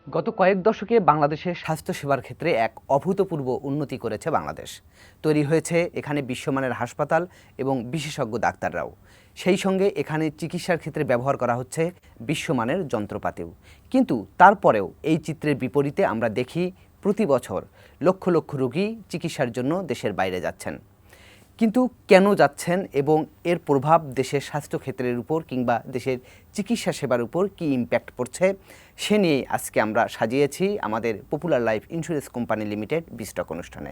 গত কয়েক দশকে বাংলাদেশের স্বাস্থ্যসেবার ক্ষেত্রে এক অভূতপূর্ব উন্নতি করেছে বাংলাদেশ। তৈরি হয়েছে এখানে বিশ্বমানের হাসপাতাল এবং বিশেষজ্ঞ ডাক্তাররাও। সেই সঙ্গে এখানে চিকিৎসার ক্ষেত্রে ব্যবহার করা হচ্ছে বিশ্বমানের যন্ত্রপাতিও। কিন্তু তারপরেও এই চিত্রের বিপরীতে আমরা দেখি প্রতি বছর লক্ষ লক্ষ রোগী চিকিৎসার জন্য দেশের বাইরে যাচ্ছেন। কিন্তু কেন যাচ্ছেন এবং এর প্রভাব দেশের স্বাস্থ্যক্ষেত্রের উপর কিংবা দেশের চিকিৎসা সেবার উপর কী ইম্প্যাক্ট পড়ছে সে নিয়ে আজকে আমরা সাজিয়েছি আমাদের popular life insurance company limited বিস্টক অনুষ্ঠানে।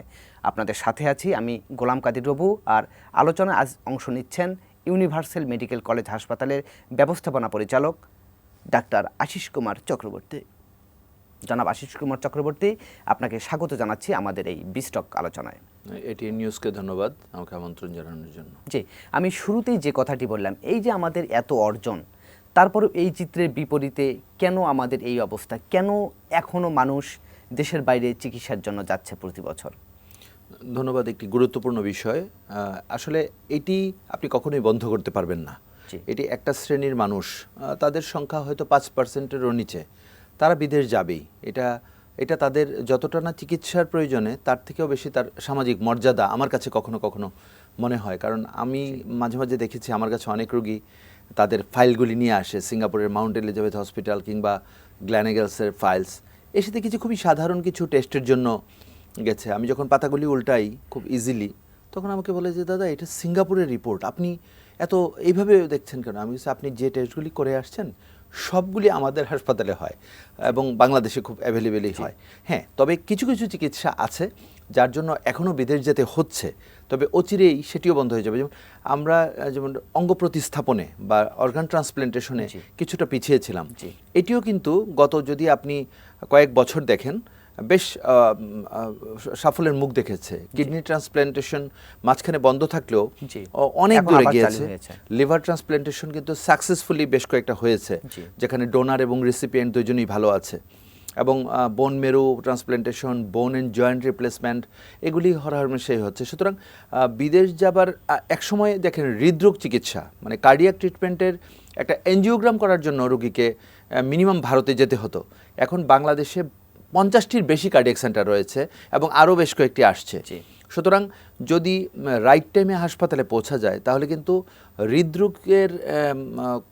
আপনাদের সাথে আছি আমি গোলাম কাদির রবু, আর আলোচনায় আজ অংশ নিচ্ছেন ইউনিভার্সাল মেডিকেল কলেজ হাসপাতালের ব্যবস্থাপনা পরিচালক ডাক্তার আশিস কুমার চক্রবর্তী। জনাব আশিস কুমার চক্রবর্তী, আপনাকে স্বাগত জানাচ্ছি আমাদের এই বিস্টক আলোচনায়। এটিএন নিউজকে ধন্যবাদ আমাকে আমন্ত্রণ জানানোর জন্য। জি, আমি শুরুতেই যে কথাটি বললাম, এই যে আমাদের এত অর্জন, তারপরে এই চিত্রের বিপরীতে কেন আমাদের এই অবস্থা, কেন এখনও মানুষ দেশের বাইরে চিকিৎসার জন্য যাচ্ছে প্রতি বছর? ধন্যবাদ। একটি গুরুত্বপূর্ণ বিষয়। আসলে এটি আপনি কখনোই বন্ধ করতে পারবেন না। এটি একটা শ্রেণীর মানুষ, তাদের সংখ্যা হয়তো 5%-এরও নিচে, তারা বিদেশ যাবেই। এটা তাদের যতটা না চিকিৎসার প্রয়োজনে তার থেকেও বেশি তার সামাজিক মর্যাদা আমার কাছে কখনো কখনো মনে হয়। কারণ আমি মাঝে মাঝে দেখেছি আমার কাছে অনেক রোগী তাদের ফাইলগুলি নিয়ে আসে, সিঙ্গাপুরের মাউন্ট এলিজাবেথ হসপিটাল কিংবা গ্ল্যানেগেলসের ফাইলস এসে দেখেছি খুবই সাধারণ কিছু টেস্টের জন্য গেছে। আমি যখন পাতাগুলি উল্টাই খুব ইজিলি, তখন আমাকে বলে যে দাদা এটা সিঙ্গাপুরের রিপোর্ট, আপনি এত এইভাবে দেখছেন কেন? আমি বলছি আপনি যে টেস্টগুলি করে আসছেন সবগুলি আমাদের হাসপাতালে হয় এবং বাংলাদেশে খুব অ্যাভেলেবেলই হয়। হ্যাঁ, তবে কিছু কিছু চিকিৎসা আছে যার জন্য এখনও বিদেশ যেতে হচ্ছে, তবে অচিরেই সেটিও বন্ধ হয়ে যাবে। আমরা যেমন অঙ্গ প্রতিস্থাপনে বা অর্গান ট্রান্সপ্ল্যান্টেশনে কিছুটা পিছিয়ে ছিলাম, এটিও কিন্তু যদি আপনি কয়েক বছর দেখেন বেশ সাফল্যের মুখ দেখেছে। কিডনি ট্রান্সপ্ল্যান্টেশন মাঝখানে বন্ধ থাকলেও অনেক দূরে গিয়েছে। লিভার ট্রান্সপ্ল্যান্টেশন কিন্তু সাকসেসফুলি বেশ কয়েকটা হয়েছে, যেখানে ডোনার এবং রেসিপিয়েন্ট দুজনেই ভালো আছে। এবং বোন মেরু ট্রান্সপ্ল্যান্টেশন, বোন অ্যান্ড জয়েন্ট রিপ্লেসমেন্ট, এগুলি হরহামেশাই হচ্ছে। সুতরাং বিদেশ যাবার একসময় দেখেন হৃদরোগ চিকিৎসা মানে কার্ডিয়াক ট্রিটমেন্টের একটা এনজিওগ্রাম করার জন্য রোগীকে মিনিমাম ভারতে যেতে হতো। এখন বাংলাদেশে 50টির বেশি কার্ডিয়াক সেন্টার রয়েছে এবং আরও বেশ কয়েকটি আসছে। সুতরাং যদি রাইট টাইমে হাসপাতালে পৌঁছা যায় তাহলে কিন্তু হৃদরোগের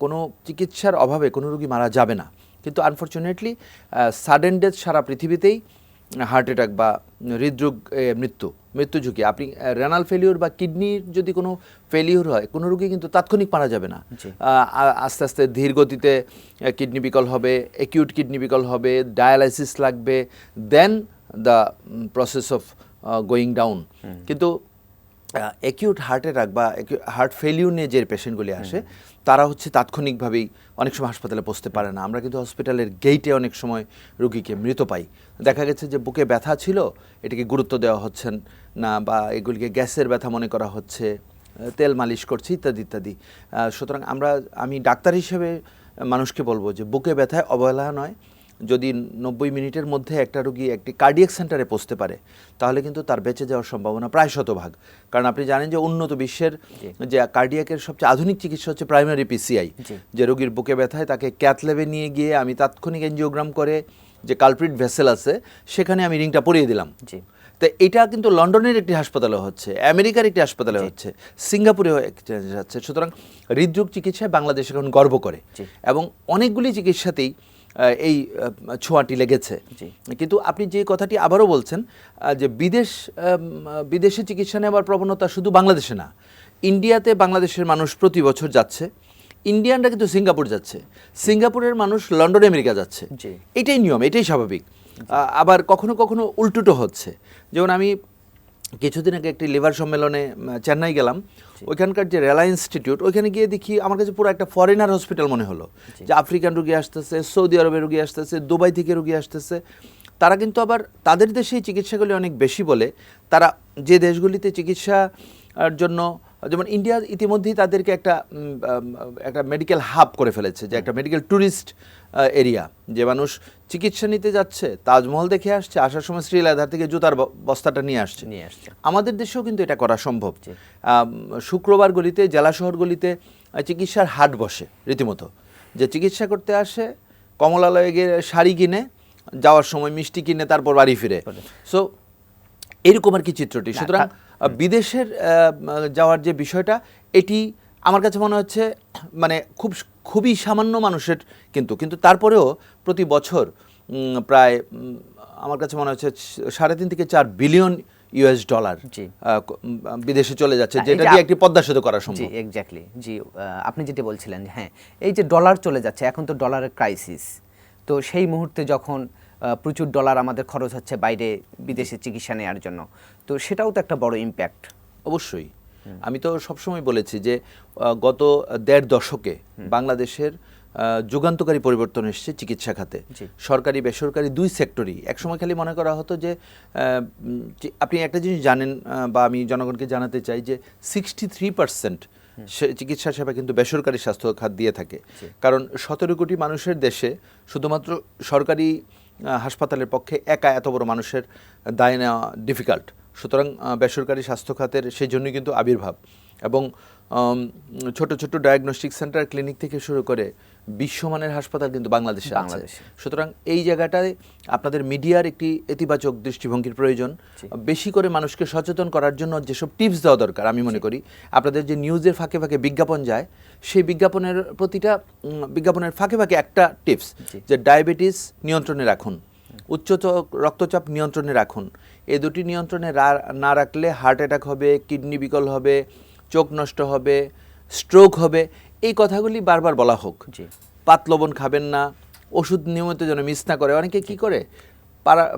কোনো চিকিৎসার অভাবে কোনো রোগী মারা যাবে না। কিন্তু আনফর্চুনেটলি সাডেন ডেথ সারা পৃথিবীতেই, হার্ট অ্যাটাক বা হৃদরোগ মৃত্যু ঝুঁকি। আপনি রেনাল ফেলিওর বা কিডনির যদি কোনো ফেলিওর হয়, কোনো রোগী কিন্তু তাৎক্ষণিক মারা যাবে না। আস্তে আস্তে ধীর গতিতে কিডনি বিকল হবে, অ্যাকিউট কিডনি বিকল হবে, ডায়ালাইসিস লাগবে, then the process of going down. কিন্তু অ্যাকিউট হার্ট অ্যাটাক বা হার্ট ফেলিওর নিয়ে যে পেশেন্টগুলি আসে তারা হচ্ছে তাৎক্ষণিকভাবেই অনেক সময় হাসপাতালে পৌঁছতে পারে না। আমরা কিন্তু হসপিটালের গেইটে অনেক সময় রোগীকে মৃত পাই। দেখা গেছে যে বুকে ব্যথা ছিল, এটাকে গুরুত্ব দেওয়া হচ্ছে না, বা এগুলিকে গ্যাসের ব্যথা মনে করা হচ্ছে, তেল মালিশ করছি ইত্যাদি ইত্যাদি। সুতরাং আমি ডাক্তার হিসেবে মানুষকে বলবো যে বুকে ব্যথায় অবহেলা নয়। যদি 90 মিনিটের মধ্যে একটা রোগী একটি কার্ডিয়াক সেন্টারে পৌঁছতে পারে তাহলে কিন্তু তার বেঁচে যাওয়ার সম্ভাবনা প্রায় শতভাগ। কারণ আপনি জানেন যে উন্নত বিশ্বের যে কার্ডিয়াকের সবচেয়ে আধুনিক চিকিৎসা হচ্ছে প্রাইমারি পিসিআই, যে রোগীর বুকে ব্যথায় তাকে ক্যাথ ল্যাবে নিয়ে গিয়ে আমি তাৎক্ষণিক এনজিওগ্রাম করে যে কালপ্রিট ভেসেল আছে সেখানে আমি রিংটা পরিয়ে দিলাম। তো এটা কিন্তু লন্ডনের একটি হাসপাতালে হচ্ছে, আমেরিকার একটি হাসপাতালে হচ্ছে, সিঙ্গাপুরেও হচ্ছে। সুতরাং হৃদরোগ চিকিৎসায় বাংলাদেশ এখন গর্ব করে এবং অনেকগুলি চিকিৎসাতেই এই ছোঁয়াটি লেগেছে। কিন্তু আপনি যে কথাটি আবারও বলছেন যে বিদেশে চিকিৎসা নেওয়ার প্রবণতা শুধু বাংলাদেশে না, ইন্ডিয়াতে বাংলাদেশের মানুষ প্রতি বছর যাচ্ছে, ইন্ডিয়ানরা কিন্তু সিঙ্গাপুর যাচ্ছে, সিঙ্গাপুরের মানুষ লন্ডন আমেরিকা যাচ্ছে। এটাই নিয়ম, এটাই স্বাভাবিক। আবার কখনো কখনো উল্টোটো হচ্ছে। যেমন আমি কিছুদিন আগে একটি লিভার সম্মেলনে চেন্নাই গেলাম, ওইখানকার যে রেলা ইনস্টিটিউট, ওইখানে গিয়ে দেখি আমার কাছে পুরো একটা ফরেনার হসপিটাল মনে হলো, যে আফ্রিকান রোগী আসতেছে, সৌদি আরবের রোগী আসতেছে, দুবাই থেকে রোগী আসতেছে। তারা কিন্তু আবার তাদের দেশেই চিকিৎসাগুলি অনেক বেশি বলে তারা যে দেশগুলিতে চিকিৎসার জন্য, যেমন ইন্ডিয়া ইতিমধ্যেই তাদেরকে একটা মেডিকেল হাব করে ফেলেছে, যে একটা মেডিকেল ট্যুরিস্ট এরিয়া, যে মানুষ চিকিৎসা নিতে যাচ্ছে, তাজমহল দেখে আসছে, আসার সময় শ্রীলেদার থেকে জুতার বস্তাটা নিয়ে আসছে। আমাদের দেশেও কিন্তু এটা করা সম্ভব। শুক্রবারগুলিতে, জেলা শহরগুলিতে চিকিৎসার হাট বসে রীতিমতো, যে চিকিৎসা করতে আসে, কমলালয়ে গিয়ে শাড়ি কিনে যাওয়ার সময় মিষ্টি কিনে তারপর বাড়ি ফিরে। সো এরকম আর কি চিত্রটি। সুতরাং বিদেশের যাওয়ার যে বিষয়টা, এটি আমার কাছে মনে হচ্ছে মানে খুবই সামান্য মানুষের, কিন্তু তারপরেও প্রতি বছর প্রায় আমার কাছে মনে হচ্ছে 3.5 থেকে 4 বিলিয়ন US ডলার বিদেশে চলে যাচ্ছে, যেটা দিয়ে একটি পদ্মা সেতু করা সম্ভব। জি এক্স্যাক্টলি, জি আপনি যেটি বলছিলেন, হ্যাঁ এই যে ডলার চলে যাচ্ছে, এখন তো ডলারের ক্রাইসিস, তো সেই মুহূর্তে যখন প্রচুর ডলার আমাদের খরচ হচ্ছে বাইরে বিদেশে চিকিৎসা নেওয়ার জন্য, তো সেটাও তো একটা বড় ইম্প্যাক্ট। অবশ্যই, আমি তো সবসময় বলেছি যে গত 1.5 দশকে বাংলাদেশের যুগান্তকারী পরিবর্তন এসেছে চিকিৎসা খাতে। সরকারি বেসরকারি দুই সেক্টরই। একসময় খালি মনে করা হতো যে আপনি একটা জিনিস জানেন, বা আমি জনগণকে জানাতে চাই যে 63% চিকিৎসা সেবা কিন্তু বেসরকারি স্বাস্থ্য খাত দিয়ে থাকে। কারণ 17 কোটি মানুষের দেশে শুধুমাত্র সরকারি হাসপাতালের পক্ষে একা এত বড় মানুষের দায় নেওয়া ডিফিকাল্ট। সুতরাং বেসরকারি স্বাস্থ্য খাতের সেই জন্যই কিন্তু আবির্ভাব। এবং ছোট ছোট ডায়াগনস্টিক সেন্টার, ক্লিনিক থেকে শুরু করে বিশ্বমানের হাসপাতাল কিন্তু বাংলাদেশে আছে। সুতরাং এই জায়গাটায় আপনাদের মিডিয়ার একটি ইতিবাচক দৃষ্টিভঙ্গির প্রয়োজন। বেশি করে মানুষকে সচেতন করার জন্য যেসব টিপস দেওয়া দরকার, আমি মনে করি আপনাদের যে নিউজের ফাঁকে ফাঁকে বিজ্ঞাপন যায়, সেই বিজ্ঞাপনের ফাঁকে ফাঁকে একটা টিপস, যে ডায়াবেটিস নিয়ন্ত্রণে রাখুন, উচ্চ রক্তচাপ নিয়ন্ত্রণে রাখুন। এই দুটি নিয়ন্ত্রণে না রাখলে হার্ট অ্যাটাক হবে, কিডনি বিকল হবে, চোখ নষ্ট হবে, স্ট্রোক হবে। এই কথাগুলি বারবার বলা হোক। পাত লবণ খাবেন না, ওষুধ নিয়মিত যেন মিস না করে। অনেকে কি করে,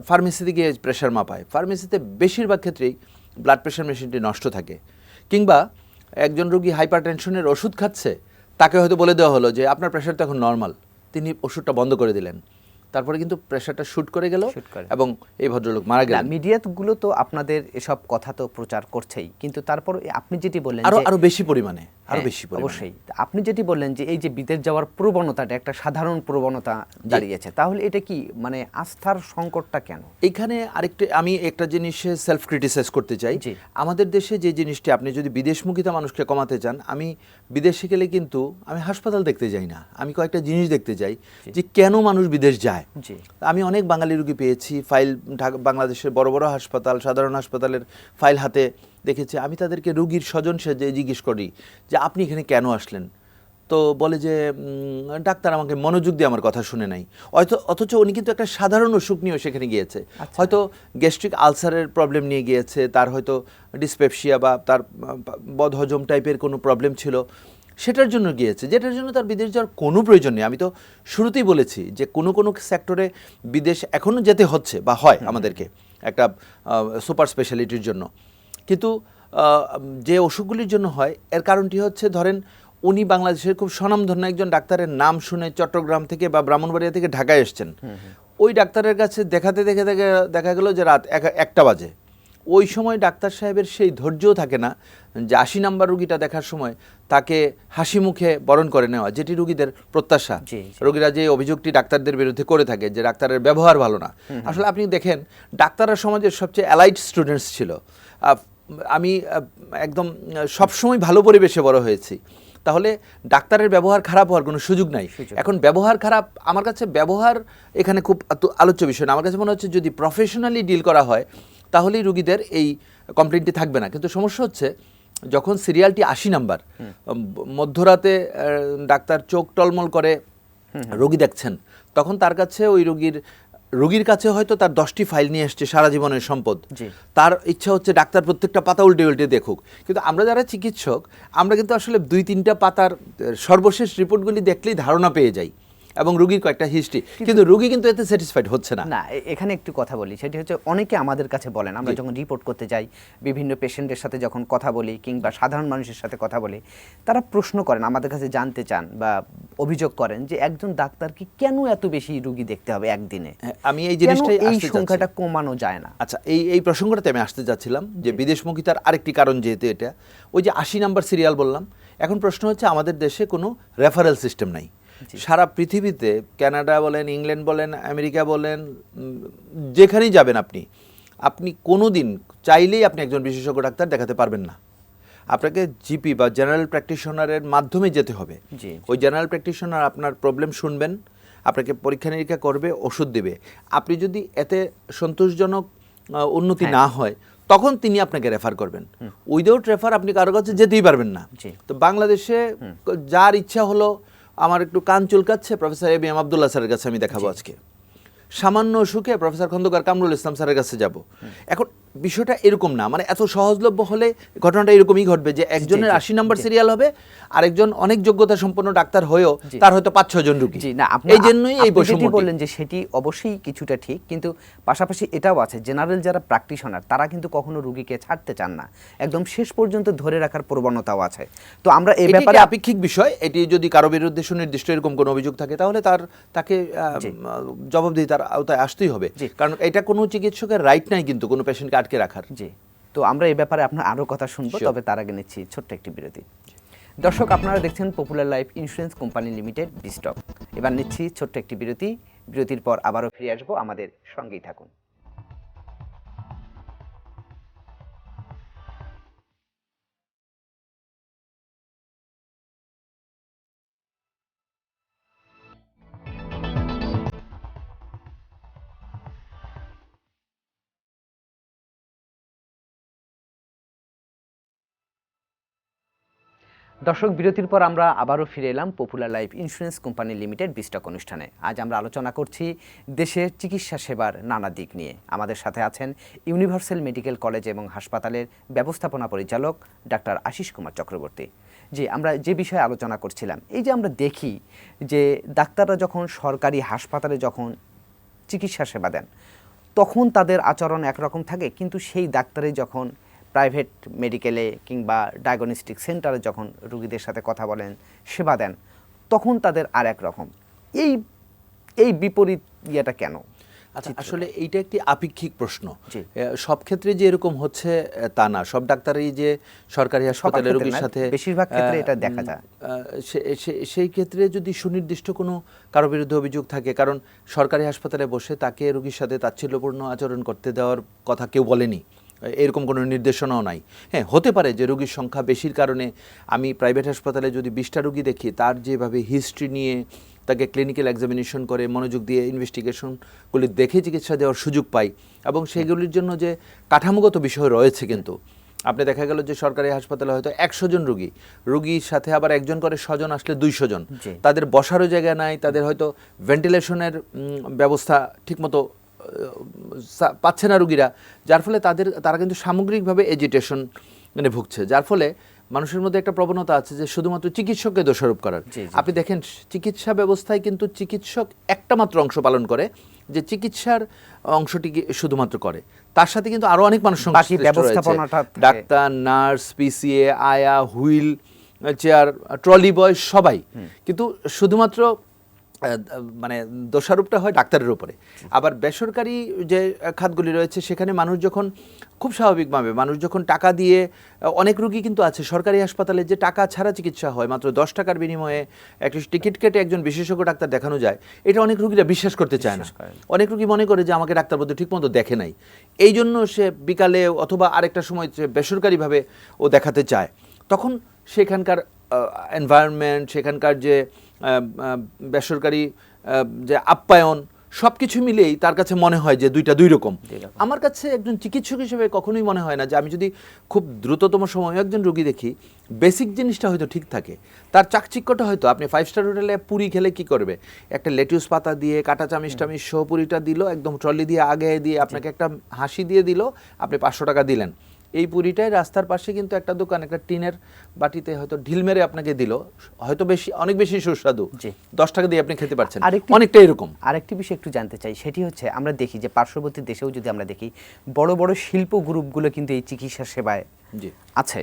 ফার্মেসিতে গিয়ে প্রেশার মাপায়। ফার্মেসিতে বেশিরভাগ ক্ষেত্রেই ব্লাড প্রেশার মেশিনটি নষ্ট থাকে। কিংবা একজন রোগী হাইপার টেনশনের ওষুধ খাচ্ছে, তাকে হয়তো বলে দেওয়া হলো যে আপনার প্রেশার তো এখন নর্মাল, তিনি ওষুধটা বন্ধ করে দিলেন, তারপরে কিন্তু প্রেশারটা শুট করে গেল এবং এই ভদ্রলোক মারা গেলেন। মিডিয়াগুলো তো আপনাদের এসব কথা তো প্রচার করছেই, কিন্তু তারপর আপনি যেটি বললেন আরো বেশি পরিমাণে, অবশ্যই আপনি যেটি বললেন যে এই যে বিদেশ যাওয়ার প্রবণতাটা একটা সাধারণ প্রবণতা দাঁড়িয়েছে, তাহলে এটা কি মানে আস্থার সংকটটা কেন? এখানে আমি একটা জিনিসে সেলফ ক্রিটিসাইজ করতে চাই। আমাদের দেশে যে জিনিসটি, আপনি যদি বিদেশমুখিতা মানুষকে কমাতে চান, আমি বিদেশে গেলে কিন্তু আমি হাসপাতাল দেখতে যাই না, আমি কয়েকটা জিনিস দেখতে যাই যে কেন মানুষ বিদেশ যায়। আমি অনেক বাঙালি রোগী পেয়েছি, ফাইল বাংলাদেশের বড় বড় হাসপাতাল, সাধারণ হাসপাতালের ফাইল হাতে দেখেছি। আমি তাদেরকে রোগীর স্বজন সেজে জিজ্ঞেস করি যে আপনি এখানে কেন আসলেন, তো বলে যে ডাক্তার আমাকে মনোযোগ দিয়ে আমার কথা শুনে নাই। অথচ উনি কিন্তু একটা সাধারণ অসুখ নিয়ে সেখানে গিয়েছে, হয়তো গ্যাস্ট্রিক আলসারের প্রবলেম নিয়ে গিয়েছে, তার হয়তো ডিসপেপসিয়া বা তার বদহজম টাইপের কোনো প্রবলেম ছিল, সেটার জন্য গিয়েছে, যেটার জন্য তার বিদেশ যাওয়ার কোনো প্রয়োজন নেই। আমি তো শুরুতেই বলেছি যে কোনো সেক্টরে বিদেশ এখনও যেতে হচ্ছে বা হয় আমাদেরকে একটা সুপার স্পেশালিটির জন্য। কিন্তু যে অসুখগুলির জন্য হয়, এর কারণটি হচ্ছে, ধরেন উনি বাংলাদেশের খুব স্বনামধন্য একজন ডাক্তারের নাম শুনে চট্টগ্রাম থেকে বা ব্রাহ্মণবাড়িয়া থেকে ঢাকায় এসছেন। ওই ডাক্তারের কাছে দেখাতে দেখা গেল যে রাত 1টা বাজে। ওই সময় ডাক্তার সাহেবের সেই ধৈর্যও থাকে না যে 80 নাম্বার রুগীটা দেখার সময় তাকে হাসি মুখে বরণ করে নেওয়া, যেটি রুগীদের প্রত্যাশা। রোগীরা যে অভিযোগটি ডাক্তারদের বিরুদ্ধে করে থাকে যে ডাক্তারের ব্যবহার ভালো না, আসলে আপনি দেখেন ডাক্তাররা সমাজের সবচেয়ে অ্যালাইড স্টুডেন্টস ছিল। আমি একদম সবসময় ভালো পরিবেশে বড় হয়েছি, তাহলে ডাক্তারের ব্যবহার খারাপ হওয়ার কোনো সুযোগ নাই। এখন ব্যবহার খারাপ, আমার কাছে ব্যবহার এখানে খুব আলোচ্য বিষয় না। আমার কাছে মনে হচ্ছে যদি প্রফেশনালি ডিল করা হয় তাহলেই রুগীদের এই কমপ্লেনটি থাকবে না। কিন্তু সমস্যা হচ্ছে যখন সিরিয়ালটি 80 নাম্বার, মধ্যরাতে ডাক্তার চোখ টলমল করে রোগী দেখছেন, তখন তার কাছে ওই রোগীর কাছে হয়তো তার 10টি ফাইল নিয়ে এসছে সারা জীবনের সম্পদ, তার ইচ্ছা হচ্ছে ডাক্তার প্রত্যেকটা পাতা উল্টে দেখুক। কিন্তু আমরা যারা চিকিৎসক, আমরা কিন্তু আসলে 2-3টা পাতার সর্বশেষ রিপোর্টগুলি দেখলেই ধারণা পেয়ে যাই এবং রোগীর কয়েকটা হিস্ট্রি, কিন্তু রোগী কিন্তু এতে স্যাটিসফাইড হচ্ছে না। এখানে একটু কথা বলি, সেটি হচ্ছে অনেকে আমাদের কাছে বলেন, আমরা যখন রিপোর্ট করতে যাই, বিভিন্ন পেশেন্টের সাথে যখন কথা বলি কিংবা সাধারণ মানুষের সাথে কথা বলি, তারা প্রশ্ন করেন, আমাদের কাছে জানতে চান বা অভিযোগ করেন যে একজন ডাক্তারকে কেন এত বেশি রোগী দেখতে হবে একদিনে। আমি এই জিনিসটাই, এই সংখ্যাটা কমানো যায় না। আচ্ছা, এই প্রসঙ্গটাতে আমি আসতে যাচ্ছিলাম যে বিদেশমুখিতার আরেকটি কারণ, যেহেতু এটা ওই যে 80 নাম্বার সিরিয়াল বললাম, এখন প্রশ্ন হচ্ছে আমাদের দেশে কোনো রেফারেল সিস্টেম নাই। সারা পৃথিবীতে কানাডা বলেন, ইংল্যান্ড বলেন, আমেরিকা বলেন, যেখানেই যাবেন আপনি কোনো দিন চাইলেই আপনি একজন বিশেষজ্ঞ ডাক্তার দেখাতে পারবেন না। আপনাকে জিপি বা জেনারেল প্র্যাকটিশনারের মাধ্যমে যেতে হবে। ওই জেনারেল প্র্যাকটিশনার আপনার প্রবলেম শুনবেন, আপনাকে পরীক্ষা নিরীক্ষা করবে, ওষুধ দেবে। আপনি যদি এতে সন্তোষজনক উন্নতি না হয় তখন তিনি আপনাকে রেফার করবেন। উইদাউট রেফার আপনি কারো কাছে যেতেই পারবেন না। তো বাংলাদেশে যার ইচ্ছা হলো, আমার একটু কান চুলকাচ্ছে, প্রফেসর এবিএম আব্দুল্লাহ স্যারের কাছে আমি দেখাবো আজকে, সামান্য অসুখে প্রফেসর খন্দকার কামরুল ইসলাম স্যারের কাছে যাব। এখন বিষয়টা এরকম না, মানে এত সহজলভ্য হলে ঘটনাটা এরকমই ঘটবে যে একজনের 80 নম্বর সিরিয়াল হবে, আরেকজন অনেক যোগ্যতা সম্পন্ন ডাক্তার হয়েও তার হয়তো 5-6 জন রোগী। এই জন্যই এই বৈষম্য বললেন যে সেটি অবশ্যই কিছুটা ঠিক, কিন্তু পাশাপাশি এটাও আছে জেনারেল যারা প্র্যাকটিশনার তারা কিন্তু কখনো রোগীকে ছাড়তে চান না, একদম শেষ পর্যন্ত ধরে রাখার প্রবণতাও আছে। তো আমরা এই ব্যাপারে আপেক্ষিক বিষয়, এটি যদি কারো বিরুদ্ধে সুনির্দিষ্ট এরকম কোনো অভিযোগ থাকে তাহলে তাকে জবাবদিহিতার আওতায় আসতেই হবে, কারণ এটা কোনো চিকিৎসকের রাইট নাই কিন্তু কোনো পেশেন্টকে আটকে রাখার। জি, তো আমরা এই ব্যাপারে আপনার আরও কথা শুনবো, তবে তার আগে নিচ্ছি ছোট্ট একটি বিরতি। দর্শক, আপনারা দেখছেন popular life insurance company limited বিস্টক। এবার নিচ্ছি ছোট্ট একটি বিরতি। বিরতির পর আবারও ফিরে আসবো, আমাদের সঙ্গেই থাকুন। দর্শক, বিরতির পর আমরা আবারও ফিরে এলাম popular life insurance company limited বিস্টক অনুষ্ঠানে। আজ আমরা আলোচনা করছি দেশের চিকিৎসা সেবার নানা দিক নিয়ে। আমাদের সাথে আছেন ইউনিভার্সাল মেডিকেল কলেজ এবং হাসপাতালের ব্যবস্থাপনা পরিচালক ডাক্তার আশিস কুমার চক্রবর্তী। জি, আমরা যে বিষয়ে আলোচনা করছিলাম, এই যে আমরা দেখি যে ডাক্তাররা যখন সরকারি হাসপাতালে যখন চিকিৎসা সেবা দেন তখন তাদের আচরণ একরকম থাকে, কিন্তু সেই ডাক্তারে যখন প্রাইভেট মেডিকেলে কিংবা ডায়াগনস্টিক সেন্টারে যখন রোগীদের সাথে কথা বলেন, সেবা দেন, তখন তাদের আর এক রকম। এই বিপরীত ইয়েটা কেন? আচ্ছা, আসলে এইটা একটি আপেক্ষিক প্রশ্ন। সব ক্ষেত্রে যে এরকম হচ্ছে তা না, সব ডাক্তারই যে সরকারি হাসপাতালে রোগীর সাথে, বেশিরভাগ ক্ষেত্রে এটা দেখা যায়। সেই ক্ষেত্রে যদি সুনির্দিষ্ট কোনো কারো বিরুদ্ধে অভিযোগ থাকে, কারণ সরকারি হাসপাতালে বসে তাকে রোগীর সাথে তাচ্ছিল্যপূর্ণ আচরণ করতে দেওয়ার কথা কেউ বলেনি, এরকম কোনো নির্দেশনাও নাই। হ্যাঁ, হতে পারে যে রোগীর সংখ্যা বেশির কারণে আমি প্রাইভেট হাসপাতালে যদি 20টা রোগী দেখি, তার যেভাবে হিস্ট্রি নিয়ে তাকে ক্লিনিক্যাল এক্সামিনেশন করে মনোযোগ দিয়ে ইনভেস্টিগেশনগুলি দেখে চিকিৎসা দেওয়ার সুযোগ পাই, এবং সেগুলির জন্য যে কাঠামোগত বিষয় রয়েছে, কিন্তু আপনি দেখা গেল যে সরকারি হাসপাতালে হয়তো 100 জন রোগীর সাথে আবার একজন করে 100 জন আসলে 200 জন, তাদের বসারও জায়গা নাই, তাদের হয়তো ভেন্টিলেশনের ব্যবস্থা ঠিকমতো পাচ্ছে না রোগীরা, যার ফলে তারা কিন্তু সামগ্রিকভাবে এজিটেশন ভুগছে, যার ফলে মানুষের মধ্যে একটা প্রবণতা আছে যে শুধুমাত্র চিকিৎসককে দোষারোপ করার। আপনি দেখেন চিকিৎসা ব্যবস্থায় কিন্তু চিকিৎসক একটা মাত্র অংশ পালন করে, যে চিকিৎসার অংশটি শুধুমাত্র করে, তার সাথে কিন্তু আরো অনেক মানুষ সংশ্লিষ্ট রয়েছে, ডাক্তার, নার্স, পিসিএ, আয়া, হুইল চেয়ার, ট্রলি বয়, সবাই। কিন্তু শুধুমাত্র মানে দোষারোপটা হয় ডাক্তারের উপরে। আবার বেসরকারি যে খাতগুলি রয়েছে সেখানে মানুষ যখন খুব স্বাভাবিকভাবে মানুষ যখন টাকা দিয়ে, অনেক রোগী কিন্তু আছে সরকারি হাসপাতালে যে টাকা ছাড়া চিকিৎসা হয়, মাত্র 10 টাকার বিনিময়ে একটা টিকিট কেটে একজন বিশেষজ্ঞ ডাক্তার দেখানো যায়, এটা অনেক রোগীরা বিশ্বাস করতে চায় না। অনেক রোগী মনে করে যে আমাকে ডাক্তার বলতে ঠিকমতো দেখে নাই, এই জন্য সে বিকালে অথবা আরেকটা সময় বেসরকারিভাবে ও দেখাতে চায়। তখন সেখানকার এনভায়রনমেন্ট, সেখানকার যে বেসরকারি যে আপ্যায়ন, সব কিছু মিলেই তার কাছে মনে হয় যে দুইটা দুই রকম। আমার কাছে একজন চিকিৎসক হিসেবে কখনোই মনে হয় না যে আমি যদি খুব দ্রুততম সময়ে একজন রোগী দেখি, বেসিক জিনিসটা হয়তো ঠিক থাকে, তার চাকচিক্যটা হয়তো, আপনি 5 স্টার হোটেলে পুরি খেলে কি করবে, একটা লেটুস পাতা দিয়ে কাটা চামিচ টামিচ সহ পুরিটা দিল, একদম ট্রলি দিয়ে আগে দিয়ে আপনাকে একটা হাসি দিয়ে দিল, আপনি 500 টাকা দিলেন। এই পুরিটাই রাস্তার পাশে কিন্তু একটা দোকান একটা টিনের বাটিতে হয়তো ঢিল মেরে আপনাকে দিল, হয়তো অনেক বেশি সুস্বাদু, 10 টাকা দিয়ে আপনি খেতে পারছেন, অনেকটা এরকম। আরেকটি বিষয় একটু জানতে চাই, সেটি হচ্ছে আমরা দেখি যে পার্শ্ববর্তী দেশেও যদি আমরা দেখি, বড় বড় শিল্প গ্রুপগুলো কিন্তু এই চিকিৎসা সেবায় আছে,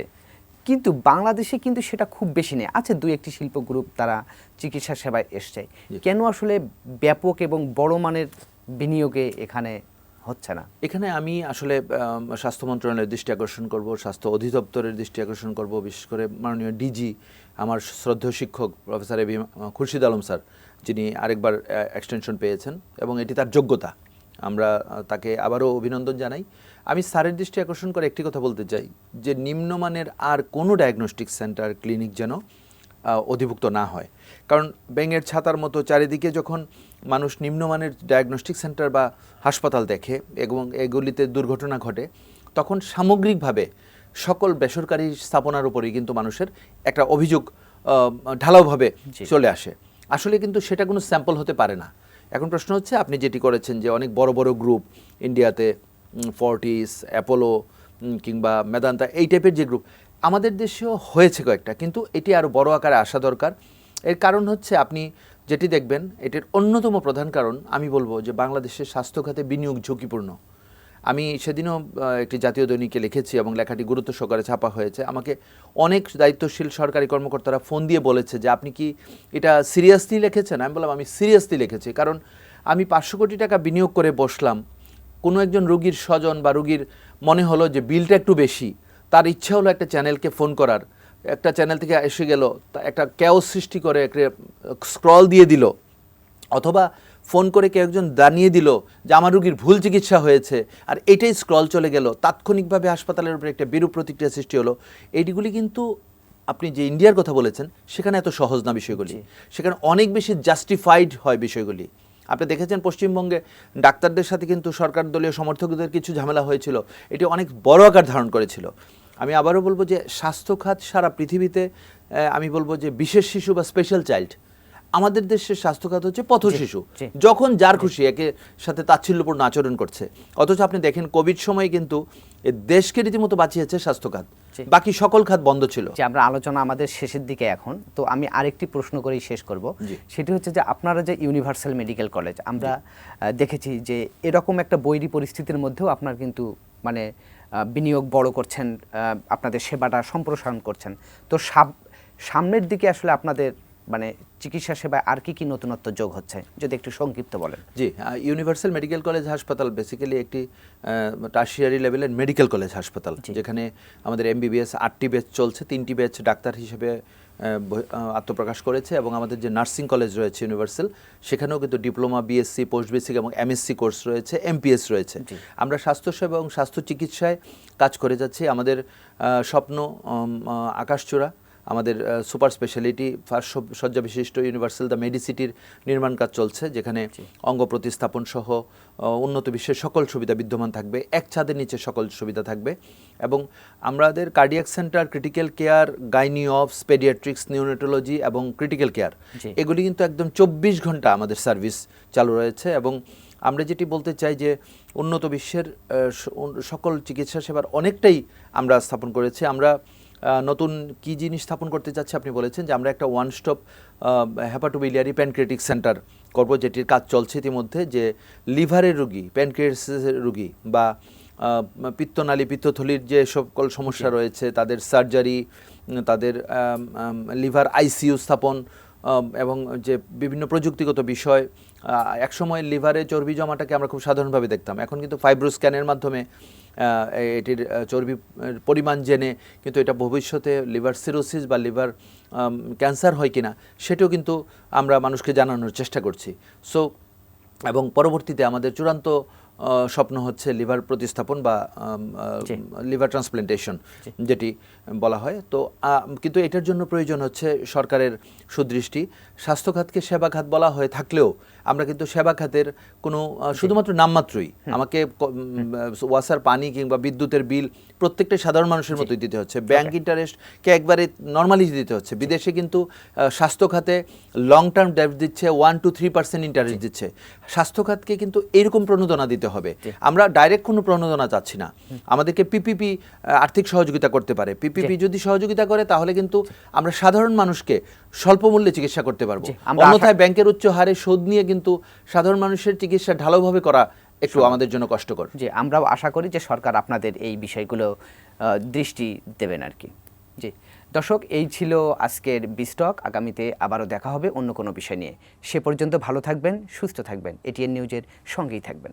কিন্তু বাংলাদেশে কিন্তু সেটা খুব বেশি নেই। আছে 2-1টি শিল্প গ্রুপ তারা চিকিৎসা সেবায় এসছে, কেন আসলে ব্যাপক এবং বড় মানের বিনিয়োগে এখানে হচ্ছে না? এখানে আমি আসলে স্বাস্থ্য মন্ত্রণালয়ের দৃষ্টি আকর্ষণ করব, স্বাস্থ্য অধিদপ্তরের দৃষ্টি আকর্ষণ করব, বিশেষ করে মাননীয় ডিজি আমার শ্রদ্ধেয় শিক্ষক professor ABM Khurshid Alam sir, যিনি আরেকবার এক্সটেনশন পেয়েছেন এবং এটি তার যোগ্যতা, আমরা তাকে আবারও অভিনন্দন জানাই। আমি স্যারের দৃষ্টি আকর্ষণ করে একটি কথা বলতে চাই যে নিম্নমানের আর কোনো ডায়াগনস্টিক সেন্টার ক্লিনিক যেন অধিভুক্ত না হয়, কারণ ব্যাঙের ছাতার মতো চারিদিকে যখন মানুষ নিম্নমানের ডায়াগনস্টিক সেন্টার বা হাসপাতাল দেখে এবং এগুলিতে দুর্ঘটনা ঘটে, তখন সামগ্রিকভাবে সকল বেসরকারি স্থাপনার উপরেই কিন্তু মানুষের একটা অভিযোগ ঢালাওভাবে চলে আসে। আসলে কিন্তু সেটা কোনো স্যাম্পল হতে পারে না। এখন প্রশ্ন হচ্ছে, আপনি যেটি করেছেন যে অনেক বড় বড় গ্রুপ ইন্ডিয়াতে, ফর্টিস, অ্যাপোলো কিংবা মেদান্তা, এই টাইপের যে গ্রুপ আমাদের দেশেও হয়েছে কয়েকটা, কিন্তু এটি আরও বড় আকারে আসা দরকার। এর কারণ হচ্ছে, আপনি যেটি দেখবেন, এটির অন্যতম প্রধান কারণ আমি বলবো যে বাংলাদেশের স্বাস্থ্য খাতে বিনিয়োগ ঝুঁকিপূর্ণ। আমি সেদিনও একটি জাতীয় দৈনিকে লিখেছি এবং লেখাটি গুরুত্ব সহকারে ছাপা হয়েছে। আমাকে অনেক দায়িত্বশীল সরকারি কর্মকর্তারা ফোন দিয়ে বলেছে যে আপনি কি এটা সিরিয়াসলি লিখেছেন? আমি বললাম আমি সিরিয়াসলি লিখেছি, কারণ আমি 500 কোটি টাকা বিনিয়োগ করে বসলাম, কোনো একজন রোগীর স্বজন বা রোগীর মনে হলো যে বিলটা একটু বেশি, তার ইচ্ছা হলো একটা চ্যানেলকে ফোন করার, একটা চ্যানেল থেকে এসে গেল, একটা ক্যাওস সৃষ্টি করে একটা স্ক্রল দিয়ে দিল, অথবা ফোন করে কেউ একজন জানিয়ে দিল যে আমার রোগীর ভুল চিকিৎসা হয়েছে, আর এটাই স্ক্রল চলে গেল, তাৎক্ষণিকভাবে হাসপাতালের উপরে একটা বিরূপ প্রতিক্রিয়া সৃষ্টি হলো। এইগুলি কিন্তু আপনি যে ইন্ডিয়ার কথা বলেছেন সেখানে এত সহজ না বিষয়গুলি, সেখানে অনেক বেশি জাস্টিফাইড হয় বিষয়গুলি। আপনি দেখেছেন পশ্চিমবঙ্গে ডাক্তারদের সাথে কিন্তু সরকার দলীয় সমর্থকদের কিছু ঝামেলা হয়েছিল, এটি অনেক বড় আকার ধারণ করেছিল। আমি আবারও বলবো যে স্বাস্থ্য খাত সারা পৃথিবীতে আমি বলবো যে বিশেষ শিশু বা স্পেশাল চাইল্ড। আমাদের দেশের স্বাস্থ্য খাত হচ্ছে পথ শিশু, যখন যার খুশি একে সাথে তাচ্ছিল্যপূর্ণ আচরণ করছে। অথচ আপনি দেখেন কোভিড সময়ে কিন্তু দেশকে রীতিমতো বাঁচিয়েছে স্বাস্থ্য খাত, বাকি সকল খাত বন্ধ ছিল। যে আমরা আলোচনা আমাদের শেষের দিকে এখন, তো আমি আরেকটি প্রশ্ন করেই শেষ করব। সেটি হচ্ছে যে আপনারা যে ইউনিভার্সাল মেডিকেল কলেজ, আমরা দেখেছি যে এরকম একটা বৈরী পরিস্থিতির মধ্যেও আপনার কিন্তু মানে বিনিয়োগ বড় করছেন, আপনাদের সেবাটা সম্প্রসারণ করছেন। তো সামনের দিকে আসলে আপনাদের মানে চিকিৎসা সেবায় আর কি নতুনত্ব যোগ হচ্ছে, যদি একটু সংক্ষিপ্ত বলেন। জি, ইউনিভার্সাল মেডিকেল কলেজ হাসপাতাল বেসিক্যালি একটি টার্সিয়ারি লেভেলের মেডিকেল কলেজ হাসপাতাল, যেখানে আমাদের MBBS 8টি ব্যাচ চলছে, 3টি ব্যাচ ডাক্তার হিসেবে আত্মপ্রকাশ করেছে, এবং আমাদের যে নার্সিং কলেজ রয়েছে ইউনিভার্সাল, সেখানেও কিন্তু ডিপ্লোমা, BSc, পোস্ট বেসিক এবং MSc কোর্স রয়েছে, MPS রয়েছে। আমরা স্বাস্থ্যসেবা এবং স্বাস্থ্য চিকিৎসায় কাজ করে যাচ্ছি। আমাদের স্বপ্ন আকাশচূড়া, আমাদের সুপার স্পেশালিটি ফার্স্ট শয্যা বিশিষ্ট ইউনিভার্সাল দ্য মেডিসিটির নির্মাণ কাজ চলছে, যেখানে অঙ্গ প্রতিস্থাপন সহ উন্নত বিশ্বের সকল সুবিধা বিদ্যমান থাকবে, এক ছাদের নিচে সকল সুবিধা থাকবে। এবং আমাদের cardiac centre, critical care, gynae obs, paediatrics, neonatology এবং ক্রিটিক্যাল কেয়ার, এগুলি কিন্তু একদম 24 ঘন্টা আমাদের সার্ভিস চালু রয়েছে। এবং আমরা যেটি বলতে চাই যে উন্নত বিশ্বের সকল চিকিৎসা সেবার অনেকটাই আমরা স্থাপন করেছি। আমরা নতুন কি জিনিস স্থাপন করতে চাচ্ছি, আপনি বলেছেন যে আমরা একটা one stop hepatobiliary pancreatic centre করব, যেটির কাজ চলছে ইতিমধ্যে, যে লিভারের রোগী, প্যানক্রিয়াসের রোগী বা পিত্তনালী, পিত্তথলির যে সকল সমস্যা রয়েছে তাদের সার্জারি, তাদের লিভার ICU স্থাপন এবং যে বিভিন্ন প্রযুক্তিগত বিষয়। একসময় লিভারে চর্বি জমাটাকে আমরা খুব সাধারণভাবে দেখতাম, এখন কিন্তু ফাইব্রোস্ক্যানের মাধ্যমে এটির চর্বির পরিমাণ জেনে কিন্তু এটা ভবিষ্যতে লিভার সিরোসিস বা লিভার ক্যান্সার হয় কিনা সেটাও কিন্তু আমরা মানুষকে জানানোর চেষ্টা করছি। সো এবং পরবর্তীতে আমাদের চূড়ান্ত স্বপ্ন হচ্ছে লিভার প্রতিস্থাপন বা লিভার ট্রান্সপ্লান্টেশন যেটি বলা হয়। তো কিন্তু এটার জন্য প্রয়োজন হচ্ছে সরকারের সুদৃষ্টি। স্বাস্থ্য খাতকে সেবা খাত বলা হয়ে থাকলেও আমরা কিন্তু সেবা খাতের কোনো শুধুমাত্র নামমাত্রই, আমাকে ওয়াসার পানি কিংবা বিদ্যুতের বিল প্রত্যেকটা সাধারণ মানুষের মতোই দিতে হচ্ছে, ব্যাংক ইন্টারেস্টকে একবারে নর্মালি দিতে হচ্ছে। বিদেশে কিন্তু স্বাস্থ্য খাতে লং টার্ম ডেট দিচ্ছে 1 to 3% ইন্টারেস্ট দিচ্ছে, স্বাস্থ্য খাতকে কিন্তু এইরকম প্রণোদনা দিতে হবে। আমরা ডাইরেক্ট কোনো প্রণোদনা চাচ্ছি না, আমাদেরকে PPP আর্থিক সহযোগিতা করতে পারে। PPP যদি সহযোগিতা করে তাহলে কিন্তু আমরা সাধারণ মানুষকে স্বল্প মূল্যে চিকিৎসা করতে পারবো। অন্যথায় ব্যাংকের উচ্চ হারে সুদ নিয়ে কিন্তু সাধারণ মানুষের চিকিৎসা ঢালাওভাবে করা একটু আমাদের জন্য কষ্টকর। জি, আমরাও আশা করি যে সরকার আপনাদের এই বিষয়গুলো দৃষ্টি দেবেন আর কি। জি দর্শক, এই ছিল আজকের বিস্টক। আগামীতে আবারও দেখা হবে অন্য কোনো বিষয় নিয়ে। সে পর্যন্ত ভালো থাকবেন, সুস্থ থাকবেন, ATN নিউজের সঙ্গেই থাকবেন।